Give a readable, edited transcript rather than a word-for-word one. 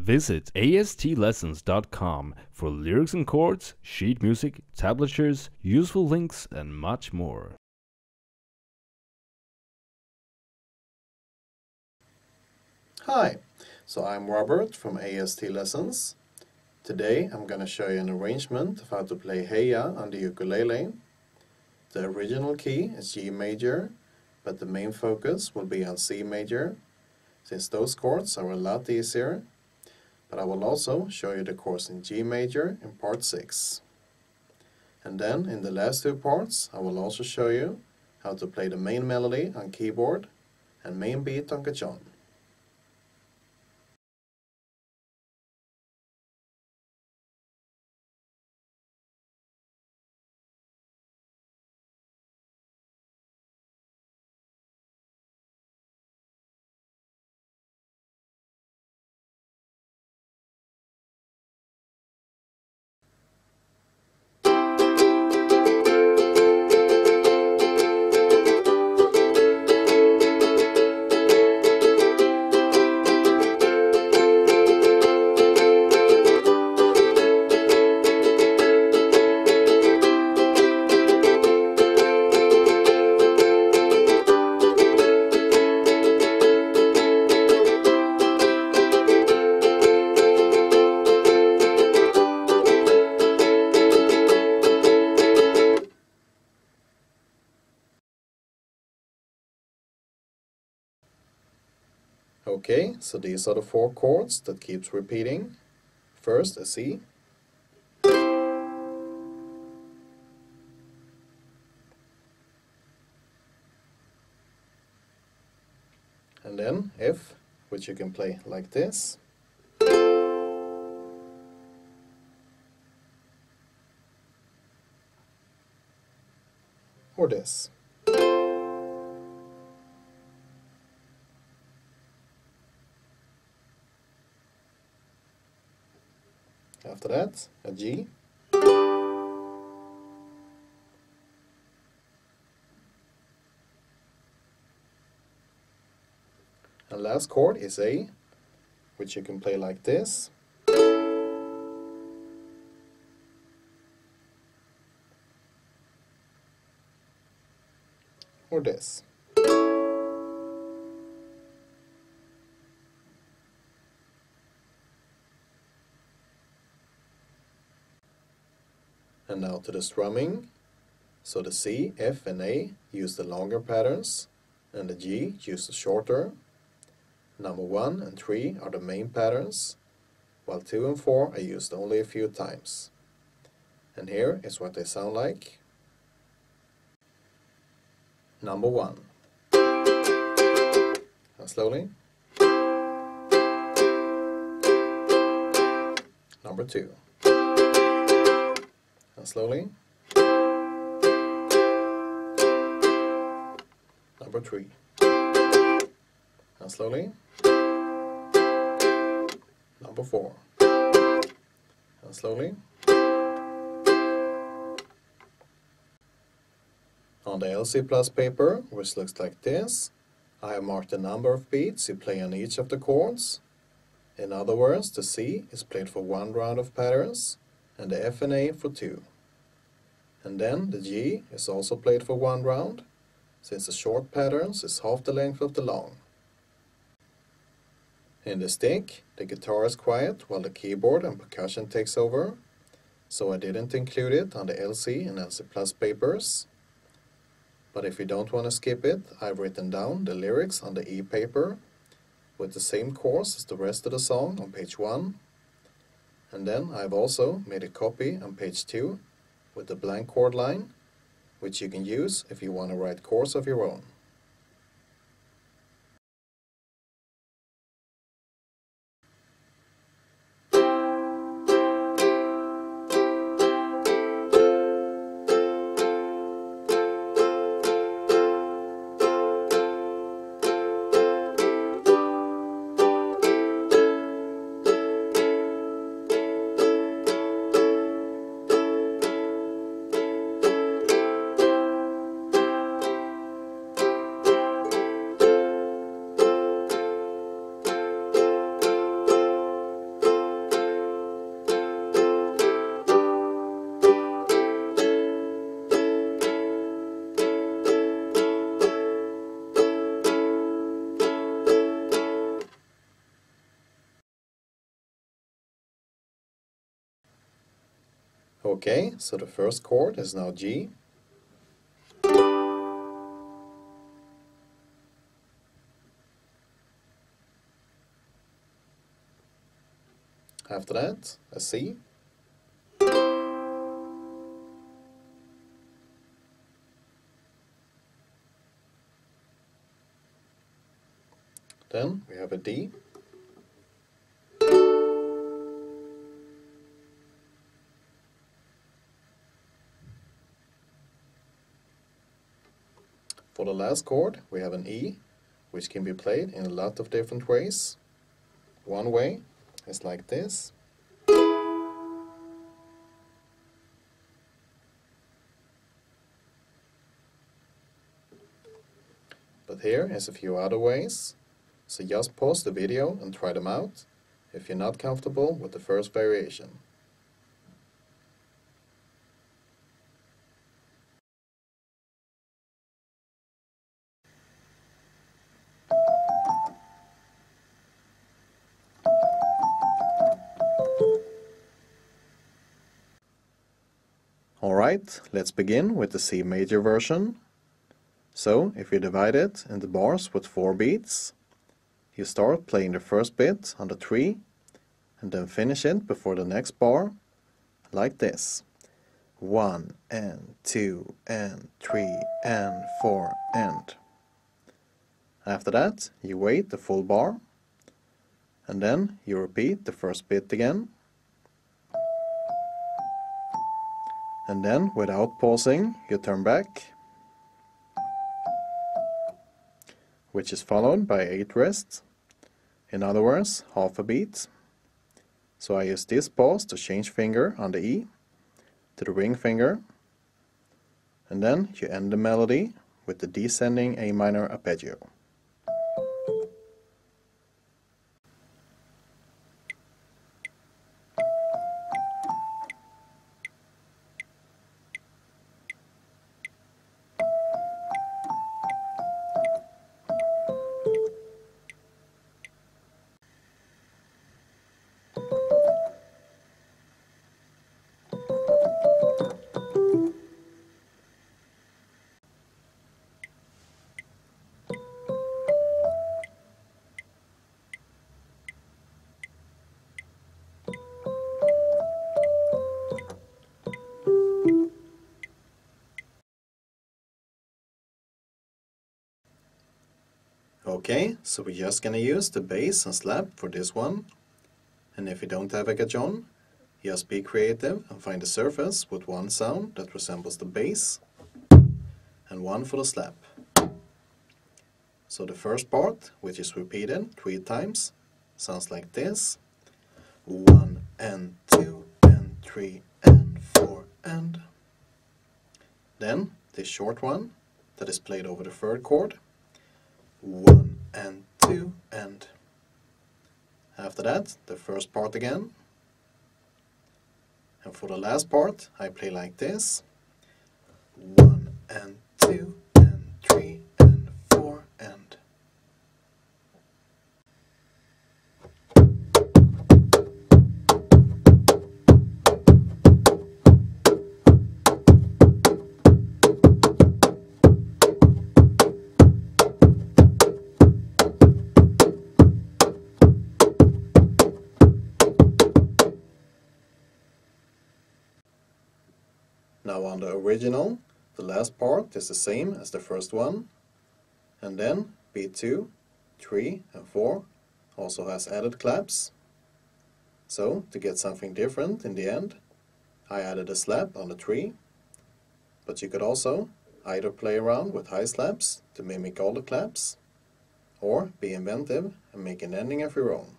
Visit astlessons.com for lyrics and chords, sheet music, tablatures, useful links, and much more. Hi, so I'm Robert from AST Lessons. Today I'm going to show you an arrangement of how to play Heya on the ukulele. The original key is G major, but the main focus will be on C major, since those chords are a lot easier. But I will also show you the chords in G major in part 6. And then in the last two parts I will also show you how to play the main melody on keyboard and main beat on Cajon. Okay, so these are the four chords that keeps repeating. First a C, and then F, which you can play like this, or this. After that, a G, and last chord is A, which you can play like this, or this. And now to the strumming. So the C, F and A use the longer patterns, and the G use the shorter. Number 1 and 3 are the main patterns, while 2 and 4 are used only a few times. And here is what they sound like. Number 1. And slowly. Number 2. And slowly. Number 3. And slowly. Number 4. And slowly. On the LC Plus paper, which looks like this, I have marked the number of beats you play on each of the chords. In other words, the C is played for 1 round of patterns, and the F and A for 2. And then the G is also played for 1 round, since the short patterns is half the length of the long. In the stick, the guitar is quiet while the keyboard and percussion takes over, so I didn't include it on the LC and LC Plus papers. But if you don't want to skip it, I've written down the lyrics on the E paper with the same chords as the rest of the song on page 1. And then I've also made a copy on page 2 with the blank chord line, which you can use if you want to write chords of your own. Okay, so the first chord is now G. After that, a C. Then we have a D. For the last chord, we have an E, which can be played in a lot of different ways. One way is like this. But here is a few other ways, so just pause the video and try them out if you're not comfortable with the first variation. Alright, let's begin with the C major version. So, if you divide it into bars with 4 beats, you start playing the first bit on the 3 and then finish it before the next bar, like this. 1 and 2 and 3 and 4 and. After that, you wait the full bar, and then you repeat the first bit again. And then, without pausing, you turn back, which is followed by 8 rests, in other words, half a beat. So I use this pause to change finger on the E to the ring finger, and then you end the melody with the descending A minor arpeggio. Okay, so we're just gonna use the bass and slap for this one. And if you don't have a Cajon, just be creative and find a surface with one sound that resembles the bass and one for the slap. So the first part, which is repeated 3 times, sounds like this. 1 and 2 and 3 and 4 and. Then this short one that is played over the third chord. 1 and 2 and. After that, the first part again. And for the last part, I play like this. 1 and 2 and 3 and 4 and. Now on the original, the last part is the same as the first one, and then beat 2, 3 and 4 also has added claps. So to get something different in the end, I added a slap on the 3, but you could also either play around with high slaps to mimic all the claps, or be inventive and make an ending of your own.